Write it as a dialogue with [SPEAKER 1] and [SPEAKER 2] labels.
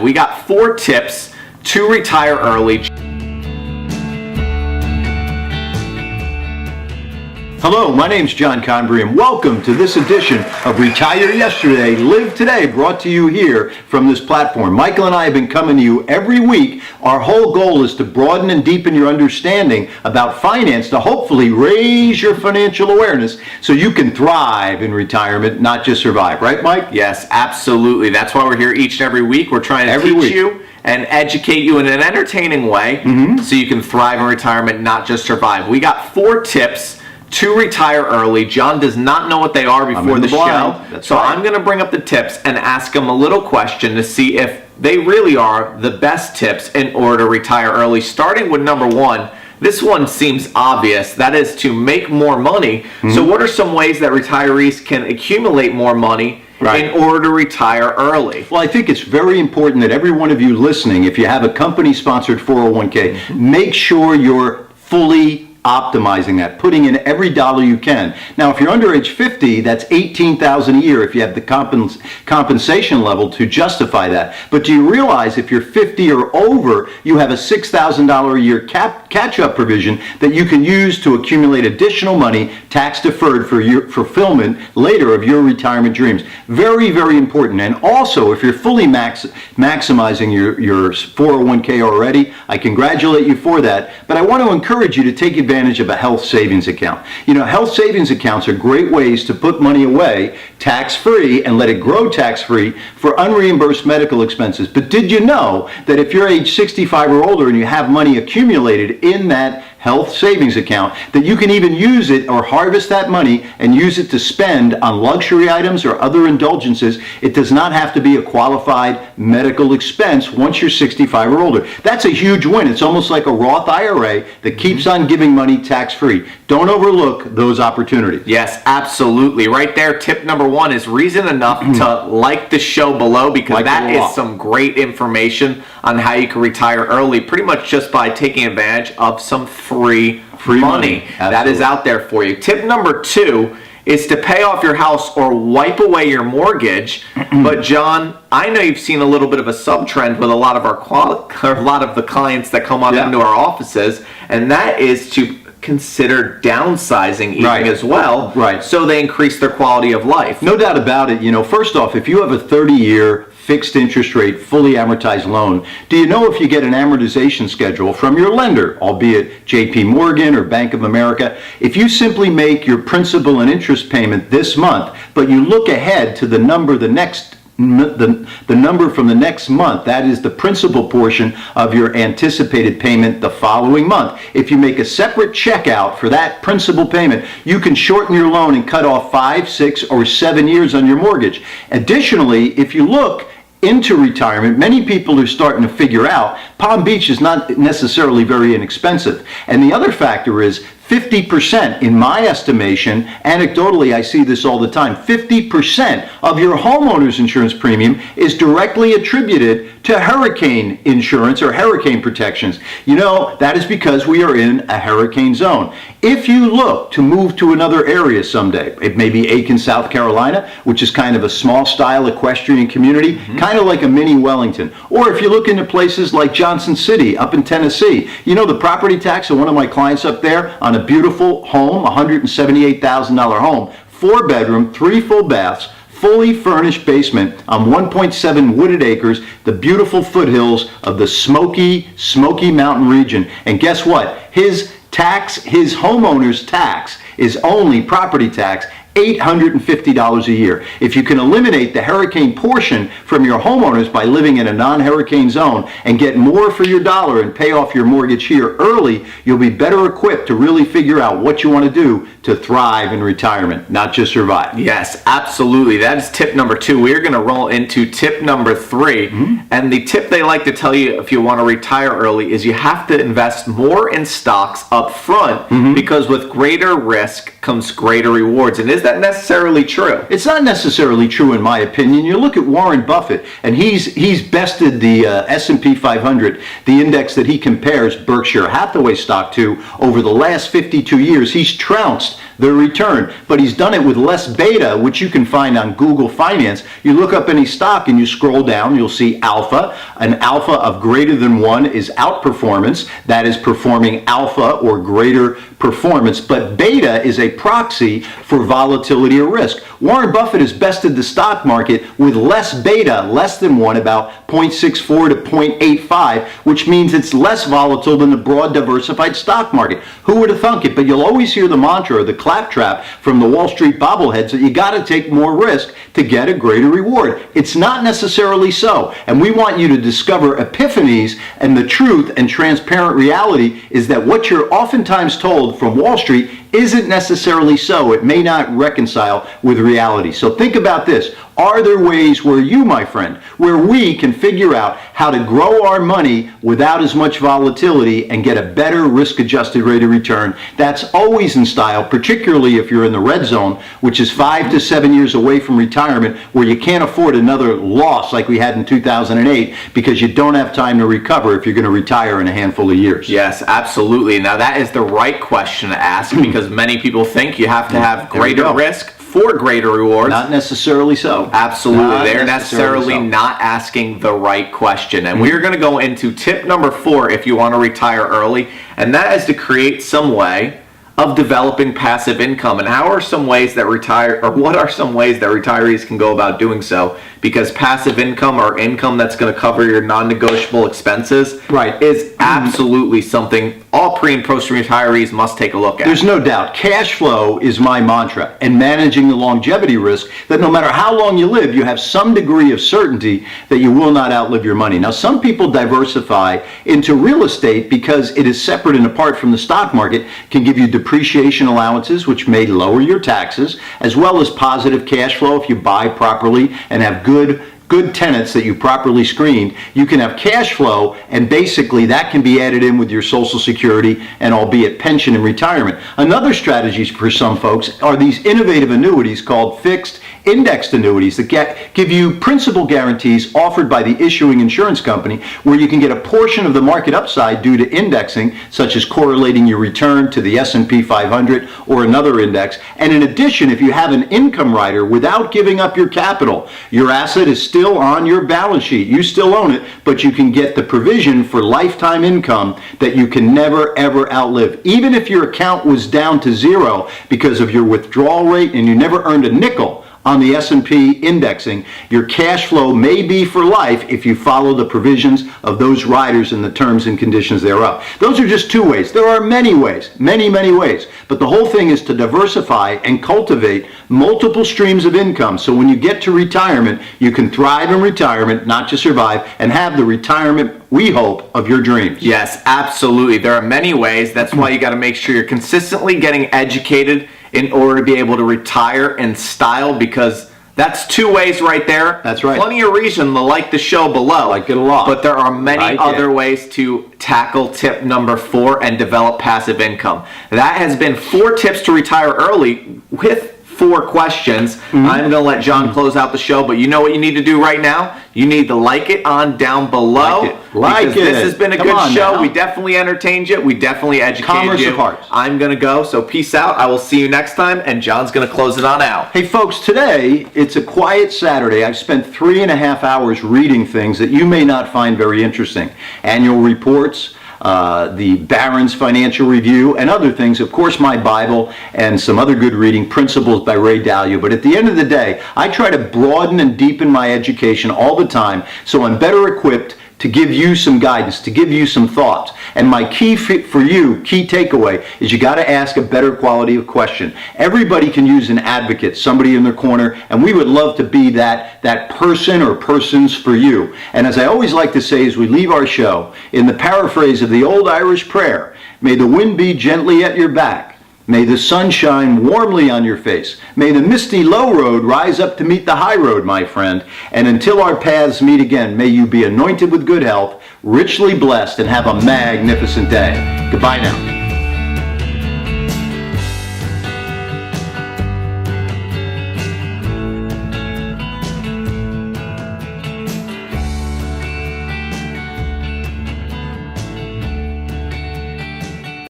[SPEAKER 1] We got 4 tips to retire early.
[SPEAKER 2] Hello, my name's John Convery, and welcome to this edition of Retire Yesterday, Live Today, brought to you here from this platform. Michael and I have been coming to you every week. Our whole goal is to broaden and deepen your understanding about finance to hopefully raise your financial awareness so you can thrive in retirement, not just survive. Right, Mike?
[SPEAKER 1] Yes, absolutely. That's why we're here each and every week. We're trying to teach you and educate you in an entertaining way so you can thrive in retirement, not just survive. We got 4 tips to retire early. John does not know what they are before the show. So I'm going to bring up the tips and ask him a little question to see if they really are the best tips in order to retire early. Starting with number 1, this one seems obvious. That is to make more money. So what are some ways that retirees can accumulate more money in order to retire early?
[SPEAKER 2] Well, I think it's very important that every one of you listening, if you have a company-sponsored 401k, make sure you're fully optimizing that, putting in every dollar you can. Now, if you're under age 50, that's $18,000 a year if you have the compensation level to justify that. But do you realize if you're 50 or over, you have a $6,000 a year catch-up provision that you can use to accumulate additional money, tax-deferred, for your fulfillment later of your retirement dreams. Very, very important. And also, if you're fully maximizing your 401k already, I congratulate you for that. But I want to encourage you to take advantage of a health savings account. You know, health savings accounts are great ways to put money away tax-free and let it grow tax-free for unreimbursed medical expenses. But did you know that if you're age 65 or older and you have money accumulated in that health savings account, that you can even use it or harvest that money and use it to spend on luxury items or other indulgences? It does not have to be a qualified medical expense once you're 65 or older. That's a huge win. It's almost like a Roth IRA that keeps on giving money tax-free. Don't overlook those opportunities.
[SPEAKER 1] Yes, absolutely. Right there, tip number 1 is reason enough to like the show below, because that is some great information on how you can retire early, pretty much just by taking advantage of some free money that is out there for you. Tip number 2 is to pay off your house or wipe away your mortgage. But John, I know you've seen a little bit of a sub-trend with a lot of the clients that come on into our offices, and that is to consider downsizing even as well, so they increase their quality of life.
[SPEAKER 2] No doubt about it. You know, first off, if you have a 30-year fixed interest rate, fully amortized loan, do you know if you get an amortization schedule from your lender, albeit JP Morgan or Bank of America, if you simply make your principal and interest payment this month, but you look ahead to the number the number from the next month, that is the principal portion of your anticipated payment the following month. If you make a separate check out for that principal payment, you can shorten your loan and cut off 5, 6, or 7 years on your mortgage. Additionally, if you look into retirement, many people are starting to figure out Palm Beach is not necessarily very inexpensive. And the other factor is 50%, in my estimation, anecdotally I see this all the time, 50% of your homeowner's insurance premium is directly attributed to hurricane insurance or hurricane protections. You know, that is because we are in a hurricane zone. If you look to move to another area someday, it may be Aiken, South Carolina, which is kind of a small style equestrian community, kind of like a mini Wellington. Or if you look into places like Johnson City up in Tennessee, you know, the property tax of one of my clients up there on a beautiful home, $178,000 home, 4-bedroom, 3 full baths, fully furnished basement on 1.7 wooded acres, the beautiful foothills of the Smoky Mountain region. And guess what? His homeowner's tax is only property tax, $850 a year. If you can eliminate the hurricane portion from your homeowners by living in a non-hurricane zone and get more for your dollar and pay off your mortgage here early, you'll be better equipped to really figure out what you want to do to thrive in retirement, not just survive.
[SPEAKER 1] Yes, absolutely. That is tip number 2. We're going to roll into tip number 3. And the tip they like to tell you if you want to retire early is you have to invest more in stocks up front, because with greater risk comes greater rewards. And is that necessarily true?
[SPEAKER 2] It's not necessarily true in my opinion. You look at Warren Buffett, and he's bested the S&P 500, the index that he compares Berkshire Hathaway stock to over the last 52 years. He's trounced the return. But he's done it with less beta, which you can find on Google Finance. You look up any stock and you scroll down, you'll see alpha. An alpha of greater than 1 is outperformance. That is performing alpha or greater performance. But beta is a proxy for volatility or risk. Warren Buffett has bested the stock market with less beta, less than 1, about 0.64 to 0.85, which means it's less volatile than the broad diversified stock market. Who would have thunk it? But you'll always hear the mantra or the claptrap from the Wall Street bobbleheads that you got to take more risk to get a greater reward. It's not necessarily so. And we want you to discover epiphanies, and the truth and transparent reality is that what you're oftentimes told from Wall Street isn't necessarily so. It may not reconcile with reality. So think about this. Are there ways where you, my friend, where we can figure out how to grow our money without as much volatility and get a better risk-adjusted rate of return? That's always in style, particularly if you're in the red zone, which is 5 to 7 years away from retirement, where you can't afford another loss like we had in 2008 because you don't have time to recover if you're going to retire in a handful of years.
[SPEAKER 1] Yes, absolutely. Now that is the right question to ask because many people think you have to have greater risk for greater rewards.
[SPEAKER 2] Not necessarily so.
[SPEAKER 1] Absolutely. They're necessarily not asking the right question. And we're going to go into tip number 4 if you want to retire early, and that is to create some way of developing passive income. And how are some ways that what are some ways that retirees can go about doing so? Because passive income, or income that's going to cover your non-negotiable expenses, is absolutely something all pre and post retirees must take a look at.
[SPEAKER 2] There's no doubt. Cash flow is my mantra, and managing the longevity risk that no matter how long you live, you have some degree of certainty that you will not outlive your money. Now, some people diversify into real estate because it is separate and apart from the stock market, can give you depreciation allowances, which may lower your taxes, as well as positive cash flow if you buy properly and have good tenants that you properly screened. You can have cash flow, and basically that can be added in with your Social Security and albeit pension and retirement. Another strategy for some folks are these innovative annuities called fixed indexed annuities that give you principal guarantees offered by the issuing insurance company, where you can get a portion of the market upside due to indexing, such as correlating your return to the S&P 500 or another index. And in addition, if you have an income rider without giving up your capital, your asset is still on your balance sheet. You still own it, but you can get the provision for lifetime income that you can never ever outlive. Even if your account was down to zero because of your withdrawal rate and you never earned a nickel on the S&P indexing, your cash flow may be for life if you follow the provisions of those riders and the terms and conditions thereof. Those are just 2 ways. There are many ways, many ways. But the whole thing is to diversify and cultivate multiple streams of income, so when you get to retirement, you can thrive in retirement, not just survive, and have the retirement, we hope, of your dreams.
[SPEAKER 1] Yes, absolutely. There are many ways. That's why you got to make sure you're consistently getting educated in order to be able to retire in style, because that's 2 ways right there.
[SPEAKER 2] That's right.
[SPEAKER 1] Plenty of reason to like the show below.
[SPEAKER 2] Like it a lot.
[SPEAKER 1] But there are many other ways to tackle tip number 4 and develop passive income. That has been 4 tips to retire early with 4 questions. I'm going to let John close out the show, but you know what you need to do right now? You need to like it on down below.
[SPEAKER 2] Like it.
[SPEAKER 1] This has been a
[SPEAKER 2] Come
[SPEAKER 1] good
[SPEAKER 2] on
[SPEAKER 1] show.
[SPEAKER 2] now.
[SPEAKER 1] We definitely entertained you. We definitely educated
[SPEAKER 2] Commerce
[SPEAKER 1] you.
[SPEAKER 2] of hearts.
[SPEAKER 1] I'm going to go, so peace out. I will see you next time, and John's going to close it on out.
[SPEAKER 2] Hey folks, today it's a quiet Saturday. I've spent 3.5 hours reading things that you may not find very interesting. Annual reports, the Barron's Financial Review, and other things. Of course, my Bible and some other good reading, Principles by Ray Dalio. But at the end of the day, I try to broaden and deepen my education all the time, so I'm better equipped to give you some guidance, to give you some thoughts. And my key takeaway is you got to ask a better quality of question. Everybody can use an advocate, somebody in their corner, and we would love to be that person or persons for you. And as I always like to say as we leave our show, in the paraphrase of the old Irish prayer, may the wind be gently at your back. May the sun shine warmly on your face. May the misty low road rise up to meet the high road, my friend. And until our paths meet again, may you be anointed with good health, richly blessed, and have a magnificent day. Goodbye now.